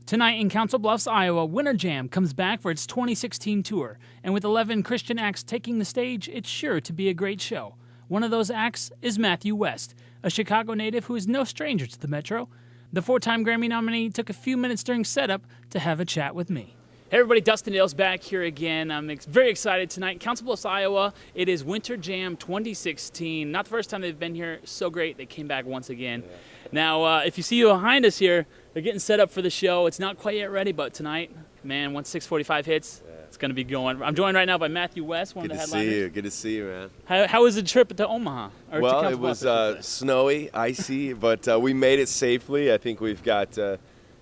Tonight in Council Bluffs, Iowa, Winter Jam comes back for its 2016 tour, and with 11 Christian acts taking the stage, it's sure to be a great show. One of those acts is Matthew West, a Chicago native who is no stranger to the Metro. The 4-time Grammy nominee took a few minutes during setup to have a chat with me. Hey everybody, Dustin Dale's back here again. I'm very excited tonight. Council Bluffs, Iowa. It is Winter Jam 2016. Not the first time they've been here. So great. They came back once again. Yeah. Now, if you see behind us here, they're getting set up for the show. It's not quite yet ready, but tonight, man, once 6:45 hits, it's going to be going. I'm joined right now by Matthew West, one of the headliners. Good to see you, man. How was the trip to Omaha? Well, it was snowy, icy, but we made it safely. I think we've got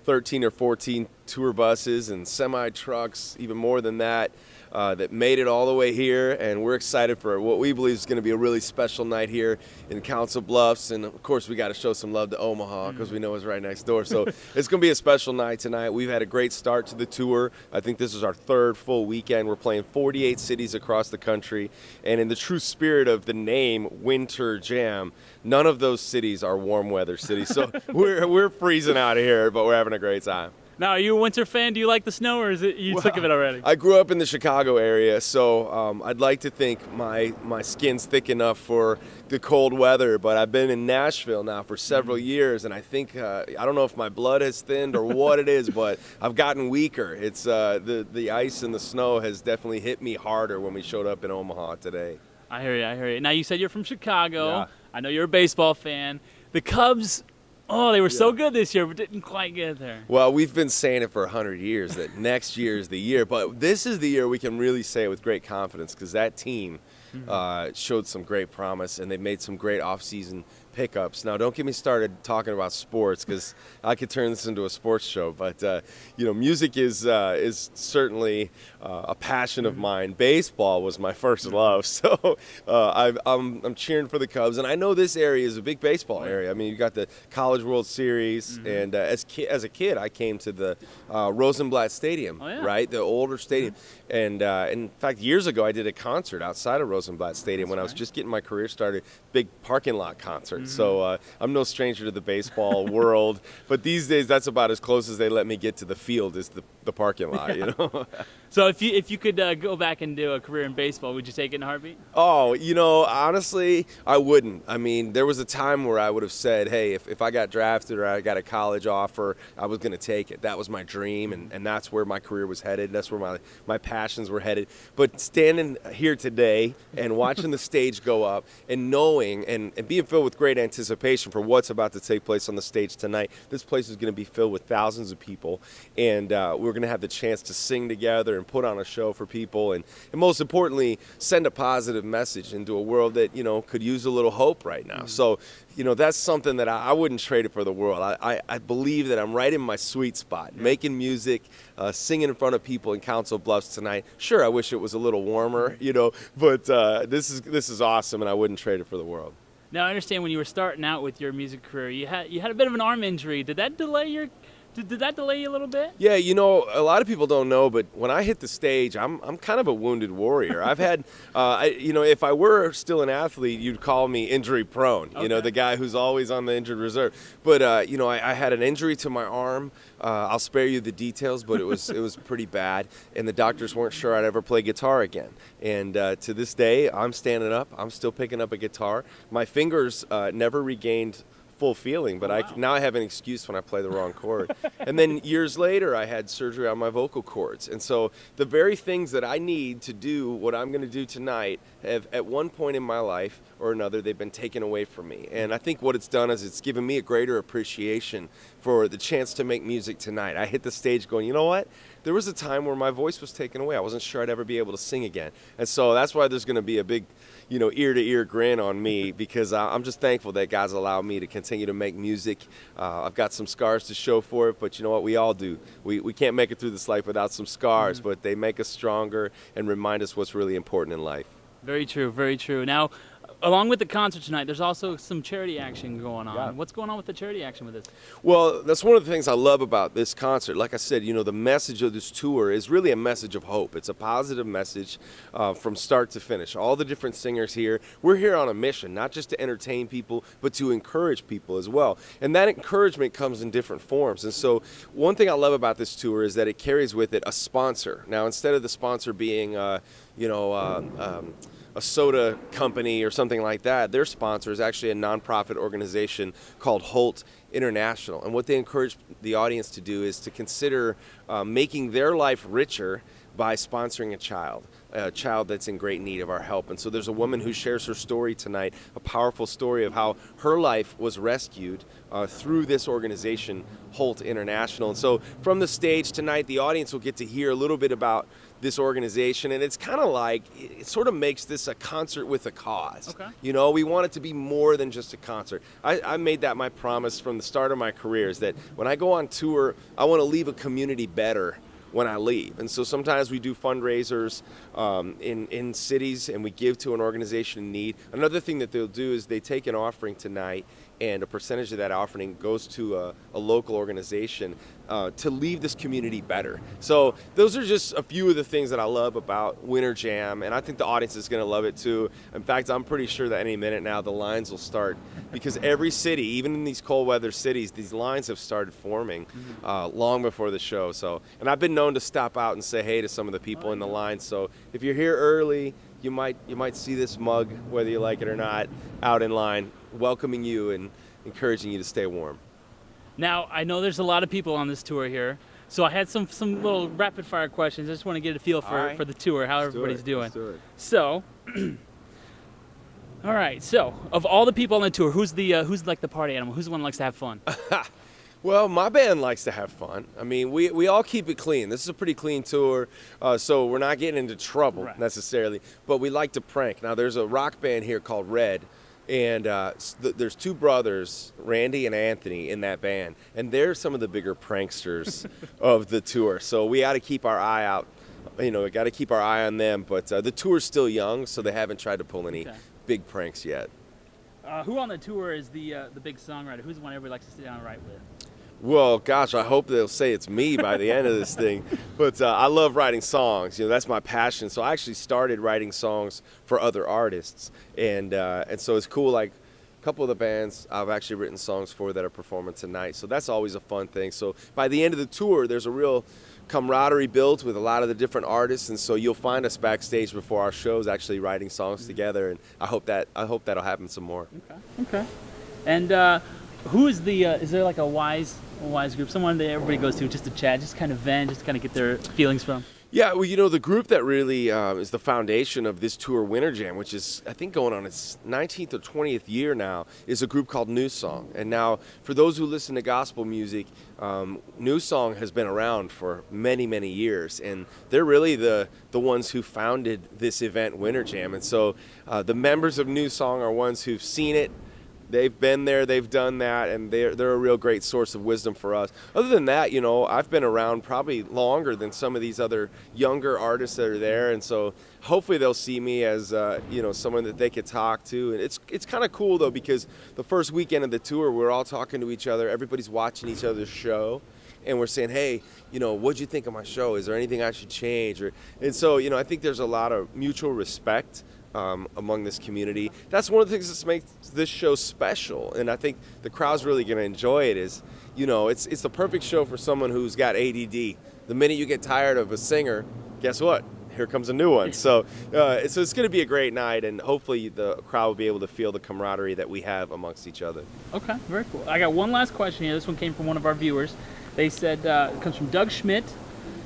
13 or 14 tour buses and semi-trucks, even more than that, that made it all the way here, and we're excited for what we believe is going to be a really special night here in Council Bluffs. And of course we got to show some love to Omaha because we know it's right next door, so it's going to be a special night tonight. We've had a great start to the tour. I think this is our third full weekend. We're playing 48 cities across the country, and in the true spirit of the name Winter Jam, none of those cities are warm weather cities, so we're freezing out here, but we're having a great time. Now, are you a winter fan? Do you like the snow, or is it you sick of it already? I grew up in the Chicago area, so I'd like to think my skin's thick enough for the cold weather, but I've been in Nashville now for several years, and I think, I don't know if my blood has thinned or what it is, but I've gotten weaker. It's the ice and the snow has definitely hit me harder when we showed up in Omaha today. I hear you. Now, you said you're from Chicago. Yeah. I know you're a baseball fan. The Cubs, they were so good this year, but didn't quite get there. Well, we've been saying it for 100 years that next year is the year, but this is the year we can really say it with great confidence because that team showed some great promise, and they've made some great off-season pickups. Now, don't get me started talking about sports because I could turn this into a sports show, but music is certainly a passion of mine. Baseball was my first love, so I'm cheering for the Cubs, and I know this area is a big baseball area. I mean, you got the College World Series, and as a kid, I came to the Rosenblatt Stadium, right, the older stadium, and in fact, years ago, I did a concert outside of Rosenblatt Stadium when I was just getting my career started, big parking lot concert. So I'm no stranger to the baseball world, but these days that's about as close as they let me get to the field is the parking lot, you know. So if you could go back and do a career in baseball, would you take it in a heartbeat? Oh, honestly, I wouldn't. I mean, there was a time where I would have said, hey, if I got drafted or I got a college offer, I was going to take it. That was my dream, and that's where my career was headed. That's where my passions were headed. But standing here today and watching the stage go up and knowing and being filled with great anticipation for what's about to take place on the stage tonight, this place is going to be filled with thousands of people, and we're going to have the chance to sing together and put on a show for people, and most importantly, send a positive message into a world that, could use a little hope right now. So, that's something that I wouldn't trade it for the world. I believe that I'm right in my sweet spot, making music, singing in front of people in Council Bluffs tonight. Sure, I wish it was a little warmer, but this is awesome, and I wouldn't trade it for the world. Now, I understand when you were starting out with your music career, you had a bit of an arm injury. Did that delay you a little bit? Yeah, a lot of people don't know, but when I hit the stage, I'm kind of a wounded warrior. I've had, if I were still an athlete, you'd call me injury prone. Okay. The guy who's always on the injured reserve. But I had an injury to my arm. I'll spare you the details, but it was pretty bad, and the doctors weren't sure I'd ever play guitar again. And to this day, I'm standing up. I'm still picking up a guitar. My fingers never regained full feeling, but now I have an excuse when I play the wrong chord. And then years later, I had surgery on my vocal cords. And so the very things that I need to do what I'm going to do tonight have, at one point in my life or another, they've been taken away from me. And I think what it's done is it's given me a greater appreciation for the chance to make music tonight. I hit the stage going, you know what? There was a time where my voice was taken away. I wasn't sure I'd ever be able to sing again. And so that's why there's going to be a big, ear-to-ear grin on me, because I'm just thankful that God's allowed me to continue to make music. I've got some scars to show for it, but you know what? We all do. We can't make it through this life without some scars, but they make us stronger and remind us what's really important in life. Very true, very true. Now, along with the concert tonight, there's also some charity action going on. Yeah. What's going on with the charity action with this? Well, that's one of the things I love about this concert. Like I said, the message of this tour is really a message of hope. It's a positive message from start to finish. All the different singers here, we're here on a mission, not just to entertain people, but to encourage people as well. And that encouragement comes in different forms. And so one thing I love about this tour is that it carries with it a sponsor. Now, instead of the sponsor being, a soda company or something like that, their sponsor is actually a nonprofit organization called WOWT International. And what they encourage the audience to do is to consider making their life richer by sponsoring a child that's in great need of our help. And so there's a woman who shares her story tonight, a powerful story of how her life was rescued through this organization, WOWT International. And so from the stage tonight, the audience will get to hear a little bit about this organization, and it's kind of like, it sort of makes this a concert with a cause. Okay. We want it to be more than just a concert. I made that my promise from the start of my career, is that when I go on tour, I want to leave a community better when I leave. And so sometimes we do fundraisers in cities, and we give to an organization in need. Another thing that they'll do is they take an offering tonight, and a percentage of that offering goes to a local organization to leave this community better. So those are just a few of the things that I love about Winter Jam, and I think the audience is going to love it too. In fact, I'm pretty sure that any minute now the lines will start, because every city, even in these cold weather cities, these lines have started forming long before the show. So, and I've been known to stop out and say hey to some of the people in the line. So if you're here early, you might see this mug, whether you like it or not, out in line, welcoming you and encouraging you to stay warm. Now, I know there's a lot of people on this tour here, so I had some little rapid fire questions. I just want to get a feel for the tour, how everybody's doing. Let's do it. So, all right. So, of all the people on the tour, who's like the party animal? Who's the one who likes to have fun? Well, my band likes to have fun. I mean, we all keep it clean. This is a pretty clean tour, so we're not getting into trouble necessarily, but we like to prank. Now, there's a rock band here called Red, and there's two brothers, Randy and Anthony, in that band, and they're some of the bigger pranksters of the tour. So we got to keep our eye out. We got to keep our eye on them, but the tour's still young, so they haven't tried to pull any big pranks yet. Who on the tour is the big songwriter? Who's the one everybody likes to sit down and write with? Well, gosh, I hope they'll say it's me by the end of this thing. But I love writing songs. That's my passion. So I actually started writing songs for other artists. And so it's cool, like a couple of the bands I've actually written songs for that are performing tonight. So that's always a fun thing. So by the end of the tour, there's a real camaraderie built with a lot of the different artists. And so you'll find us backstage before our shows actually writing songs together. And I hope that'll happen some more. Okay. And who is is there like a wise group, someone that everybody goes to just to chat, just kind of vent, just kind of get their feelings from? Yeah, well, the group that really is the foundation of this tour, Winter Jam, which is, I think, going on its 19th or 20th year now, is a group called New Song. And now, for those who listen to gospel music, New Song has been around for many, many years. And they're really the ones who founded this event, Winter Jam. And so the members of New Song are ones who've seen it. They've been there, they've done that, and they're a real great source of wisdom for us. Other than that, I've been around probably longer than some of these other younger artists that are there, and so hopefully they'll see me as someone that they could talk to. And it's kind of cool though, because the first weekend of the tour, we're all talking to each other. Everybody's watching each other's show, and we're saying, hey, what'd you think of my show? Is there anything I should change? And so I think there's a lot of mutual respect among this community. That's one of the things that makes this show special, and I think the crowd's really going to enjoy it. Is it's the perfect show for someone who's got ADD. The minute you get tired of a singer, guess what? Here comes a new one. So it's going to be a great night, and hopefully the crowd will be able to feel the camaraderie that we have amongst each other. Okay, very cool. I got one last question here. This one came from one of our viewers. They said it comes from Doug Schmidt.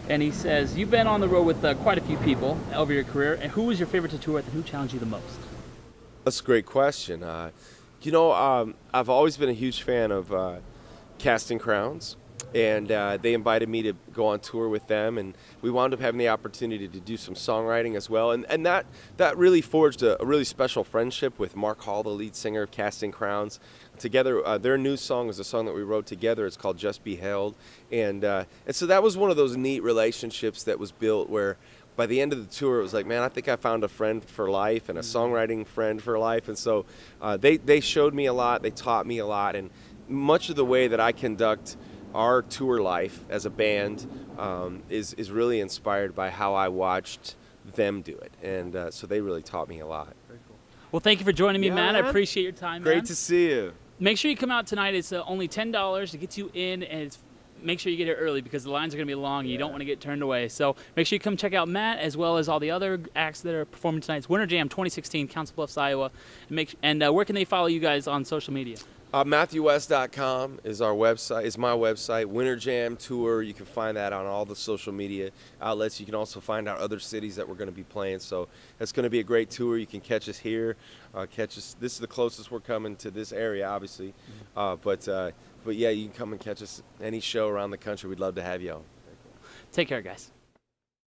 And he says, you've been on the road with quite a few people over your career, and who was your favorite to tour with, and who challenged you the most? That's a great question. I've always been a huge fan of Casting Crowns, and they invited me to go on tour with them, and we wound up having the opportunity to do some songwriting as well, and that really forged a really special friendship with Mark Hall, the lead singer of Casting Crowns. Together, their new song is a song that we wrote together. It's called Just Be Held, and so that was one of those neat relationships that was built where by the end of the tour, it was like, man, I think I found a friend for life and a songwriting friend for life. And so they showed me a lot. They taught me a lot. And much of the way that I conduct our tour life as a band is really inspired by how I watched them do it. And so they really taught me a lot. Very cool. Well, thank you for joining me, Yeah, Matt. man. I appreciate your time, Great man. to see you. Make sure you come out tonight. It's only $10 to get you in, and make sure you get here early because the lines are going to be long and you don't want to get turned away. So make sure you come check out Matt as well as all the other acts that are performing tonight. It's Winter Jam 2016, Council Bluffs, Iowa. And where can they follow you guys on social media? MatthewWest.com is our website. Is my website. Winter Jam Tour. You can find that on all the social media outlets. You can also find out other cities that we're going to be playing. So it's going to be a great tour. You can catch us here. Catch us. This is the closest we're coming to this area, obviously. But yeah, you can come and catch us any show around the country. We'd love to have you on. Take care, guys.